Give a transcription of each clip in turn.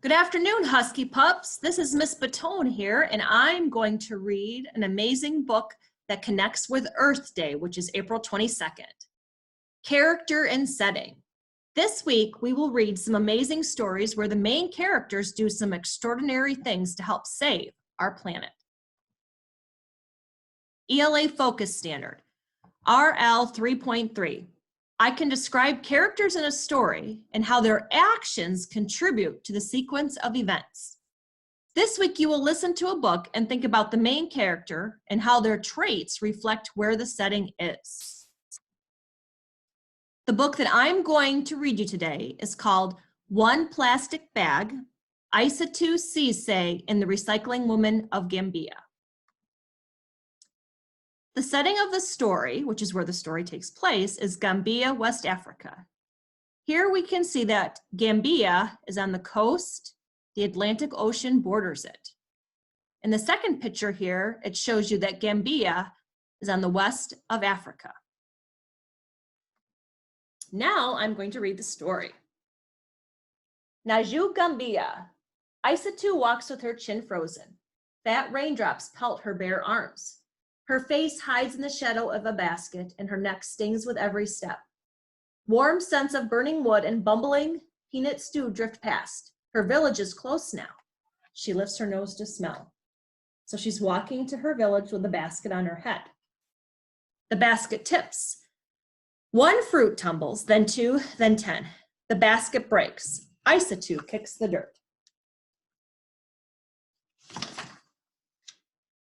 Good afternoon, Husky Pups. This is Miss Batone here, and I'm going to read an amazing book that connects with Earth Day, which is April 22nd. Character and Setting. This week, we will read some amazing stories where the main characters do some extraordinary things to help save our planet. ELA Focus Standard, RL 3.3. I can describe characters in a story and how their actions contribute to the sequence of events. This week, you will listen to a book and think about the main character and how their traits reflect where the setting is. The book that I'm going to read you today is called One Plastic Bag, Isatou Ceesay and the Recycling Women of Gambia. The setting of the story, which is where the story takes place, is Gambia, West Africa. Here we can see that Gambia is on the coast, the Atlantic Ocean borders it. In the second picture here, it shows you that Gambia is on the west of Africa. Now I'm going to read the story. Naju Gambia. Isatou walks with her chin frozen. Fat raindrops pelt her bare arms. Her face hides in the shadow of a basket, and her neck stings with every step. Warm scents of burning wood and bubbling peanut stew drift past. Her village is close now. She lifts her nose to smell. So she's walking to her village with a basket on her head. The basket tips. One fruit tumbles, then two, then 10. The basket breaks. Isatou kicks the dirt.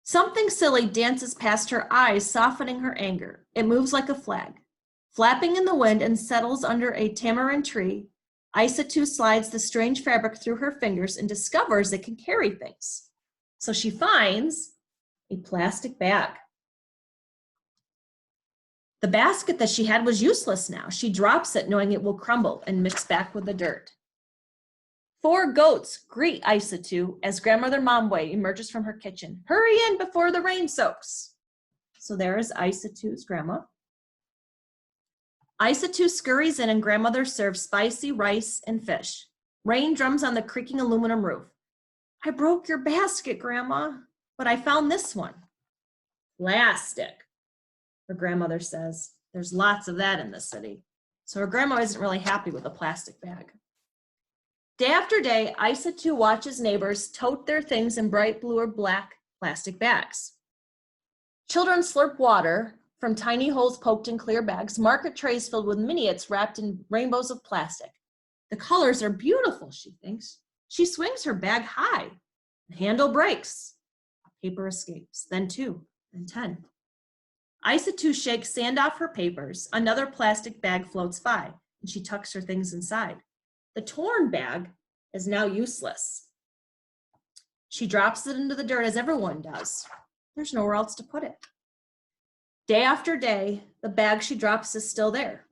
Something silly dances past her eyes, softening her anger. It moves like a flag. Flapping in the wind and settles under a tamarind tree, Isatou slides the strange fabric through her fingers and discovers it can carry things. So she finds a plastic bag. The basket that she had was useless now. She drops it knowing it will crumble and mix back with the dirt. 4 goats greet Isatou as Grandmother Mamwe emerges from her kitchen. Hurry in before the rain soaks. So there is Isatou's grandma. Isatou scurries in and Grandmother serves spicy rice and fish. Rain drums on the creaking aluminum roof. I broke your basket, Grandma, but I found this one. Plastic, her grandmother says. There's lots of that in the city. So her grandma isn't really happy with the plastic bag. Day after day, Isatou watches neighbors tote their things in bright blue or black plastic bags. Children slurp water from tiny holes poked in clear bags, market trays filled with miniates wrapped in rainbows of plastic. The colors are beautiful, she thinks. She swings her bag high. The handle breaks. Paper escapes, then 2, then 10. Isatou shakes sand off her papers. Another plastic bag floats by, and she tucks her things inside. The torn bag is now useless. She drops it into the dirt as everyone does. There's nowhere else to put it. Day after day, the bag she drops is still there.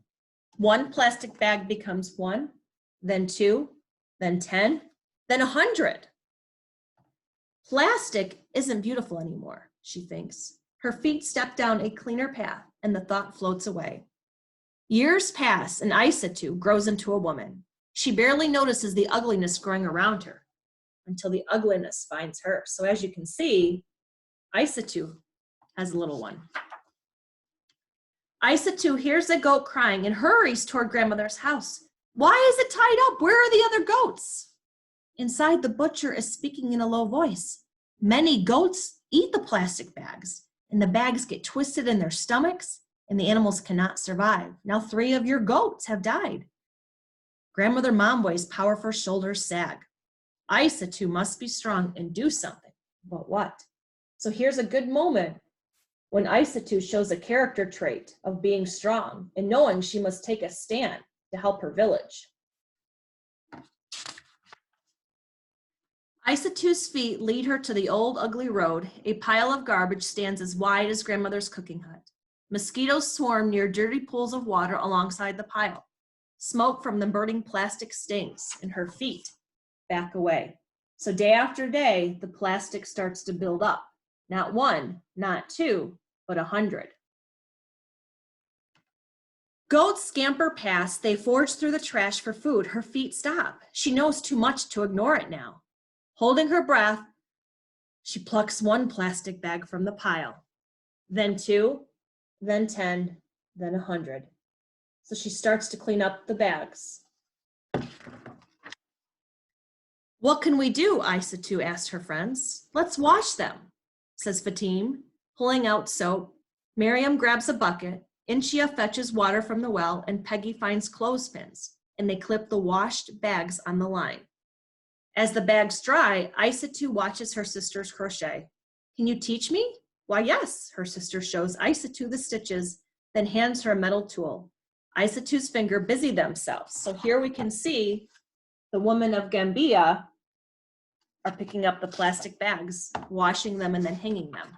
1 plastic bag becomes 1, then 2, then 10, then 100. Plastic isn't beautiful anymore, she thinks. Her feet step down a cleaner path, and the thought floats away. Years pass, and Isatou grows into a woman. She barely notices the ugliness growing around her until the ugliness finds her. So as you can see, Isatou has a little one. Isatou hears a goat crying and hurries toward Grandmother's house. Why is it tied up? Where are the other goats? Inside, the butcher is speaking in a low voice. Many goats eat the plastic bags, and the bags get twisted in their stomachs, and the animals cannot survive. Now 3 of your goats have died. Grandmother Mamwe's powerful shoulders sag. Isatou must be strong and do something. But what? So here's a good moment when Isatou shows a character trait of being strong and knowing she must take a stand to help her village. Isatou's feet lead her to the old ugly road. A pile of garbage stands as wide as Grandmother's cooking hut. Mosquitoes swarm near dirty pools of water alongside the pile. Smoke from the burning plastic stings, and her feet back away. So day after day, the plastic starts to build up. Not 1, not 2, but 100. Goats scamper past. They forage through the trash for food. Her feet stop. She knows too much to ignore it now. Holding her breath, she plucks one plastic bag from the pile, then 2, then 10, then 100. So she starts to clean up the bags. What can we do? Isatou asked her friends. Let's wash them, says Fatim, pulling out soap. Miriam grabs a bucket. Inchia fetches water from the well, and Peggy finds clothespins, and they clip the washed bags on the line. As the bags dry, Isatou watches her sisters crochet. Can you teach me? Why, yes, her sister shows Isatou the stitches, then hands her a metal tool. Isatou's fingers busy themselves. So here we can see the women of Gambia are picking up the plastic bags, washing them, and then hanging them.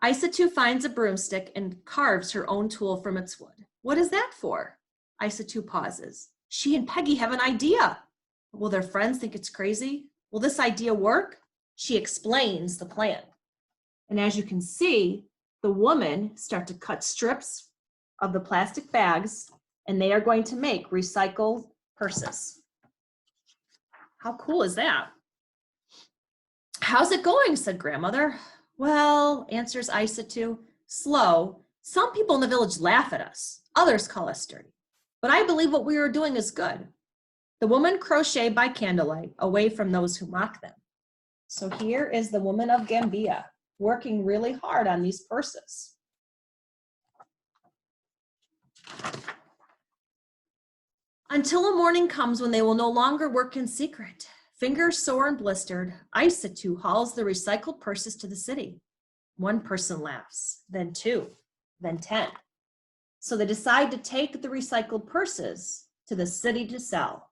Isatou finds a broomstick and carves her own tool from its wood. What is that for? Isatou pauses. She and Peggy have an idea. Will their friends think it's crazy? Will this idea work? She explains the plan. And as you can see, the women start to cut strips of the plastic bags, and they are going to make recycled purses. How cool is that? How's it going? Said grandmother. Well, answers Isatou, slow. Some people in the village laugh at us. Others call us dirty. But I believe what we are doing is good. The women crochet by candlelight, away from those who mock them. So here is the woman of Gambia, working really hard on these purses. Until a morning comes when they will no longer work in secret. Fingers sore and blistered, Isatou hauls the recycled purses to the city. One person laughs, then 2, then 10. So they decide to take the recycled purses to the city to sell.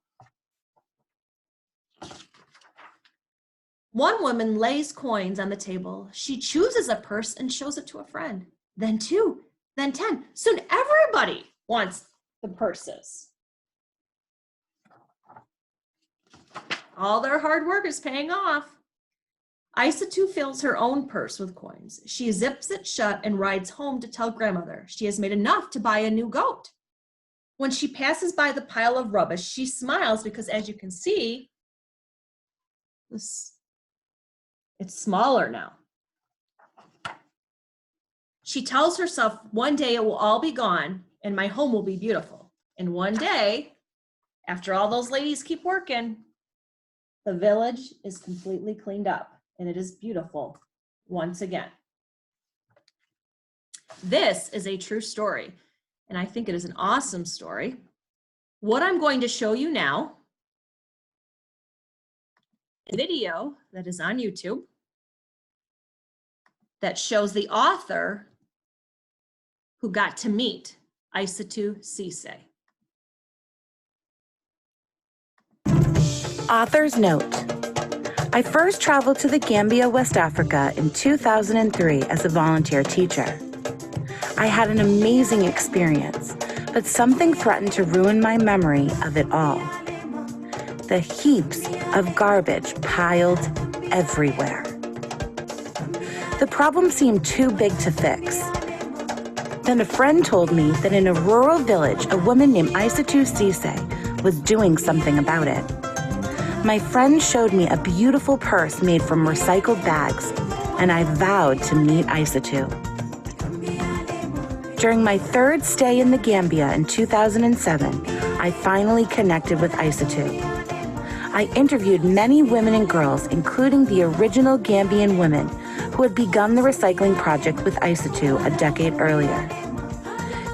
One woman lays coins on the table. She chooses a purse and shows it to a friend. Then 2, then 10. Soon everybody wants the purses. All their hard work is paying off. Isatou fills her own purse with coins. She zips it shut and rides home to tell grandmother she has made enough to buy a new goat. When she passes by the pile of rubbish, she smiles because, as you can see, it's smaller now. She tells herself one day it will all be gone and my home will be beautiful. And one day, after all those ladies keep working, the village is completely cleaned up and it is beautiful once again. This is a true story, and I think it is an awesome story. What I'm going to show you now is a video that is on YouTube that shows the author who got to meet Isatou Ceesay. Author's note. I first traveled to the Gambia, West Africa in 2003 as a volunteer teacher. I had an amazing experience, but something threatened to ruin my memory of it all. The heaps of garbage piled everywhere. The problem seemed too big to fix. Then a friend told me that in a rural village, a woman named Isatou Ceesay was doing something about it. My friend showed me a beautiful purse made from recycled bags, and I vowed to meet Isatou. During my third stay in the Gambia in 2007, I finally connected with Isatou. I interviewed many women and girls, including the original Gambian women who had begun the recycling project with Isatou a decade earlier.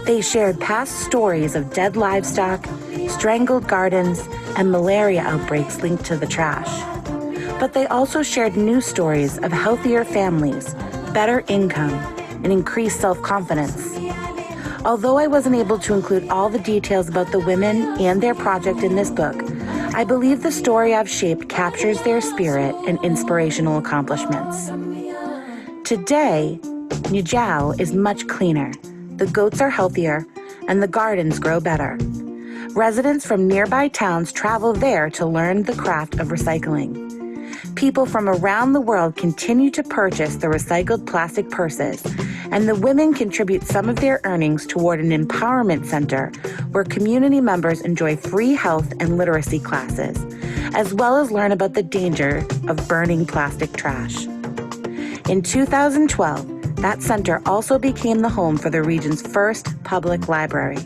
They shared past stories of dead livestock, strangled gardens, and malaria outbreaks linked to the trash. But they also shared new stories of healthier families, better income, and increased self-confidence. Although I wasn't able to include all the details about the women and their project in this book, I believe the story I've shaped captures their spirit and inspirational accomplishments. Today, Njau is much cleaner, the goats are healthier, and the gardens grow better. Residents from nearby towns travel there to learn the craft of recycling. People from around the world continue to purchase the recycled plastic purses, and the women contribute some of their earnings toward an empowerment center where community members enjoy free health and literacy classes, as well as learn about the danger of burning plastic trash. In 2012, that center also became the home for the region's first public library.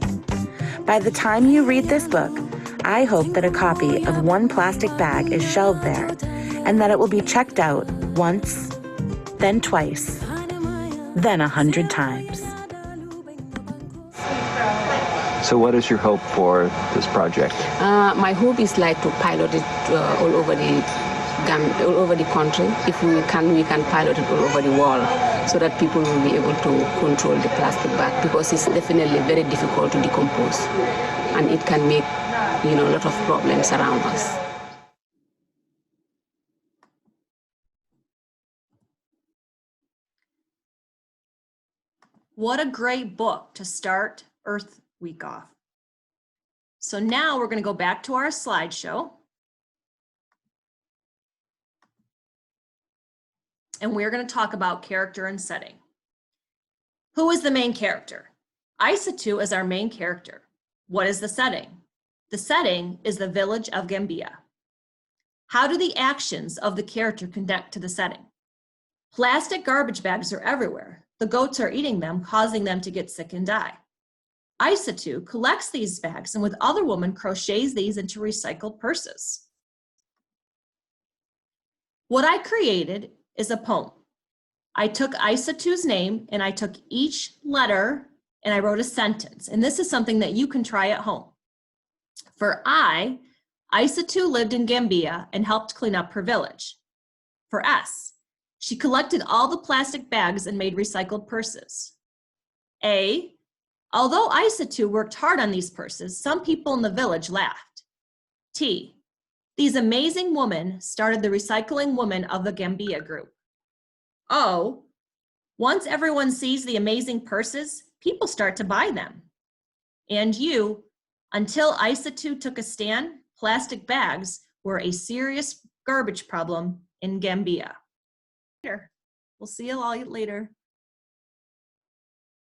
By the time you read this book, I hope that a copy of One Plastic Bag is shelved there, and that it will be checked out once, then twice, then 100 times. So what is your hope for this project? My hope is like to pilot it all over the country. If we can pilot it all over the world so that people will be able to control the plastic bag, because it's definitely very difficult to decompose and it can make a lot of problems around us. What a great book to start Earth Week off. So now we're going to go back to our slideshow. And we're going to talk about character and setting. Who is the main character? Isatou is our main character. What is the setting? The setting is the village of Gambia. How do the actions of the character connect to the setting? Plastic garbage bags are everywhere. The goats are eating them, causing them to get sick and die. Isatou collects these bags and with other women crochets these into recycled purses. What I created is a poem. I took Isatou's name and I took each letter and I wrote a sentence. And this is something that you can try at home. For I, Isatou lived in Gambia and helped clean up her village. For S, she collected all the plastic bags and made recycled purses. A, although Isatou worked hard on these purses, some people in the village laughed. T, these amazing women started the Recycling Women of the Gambia group. O, once everyone sees the amazing purses, people start to buy them. And U, until Isatou took a stand, plastic bags were a serious garbage problem in Gambia. We'll see you all later.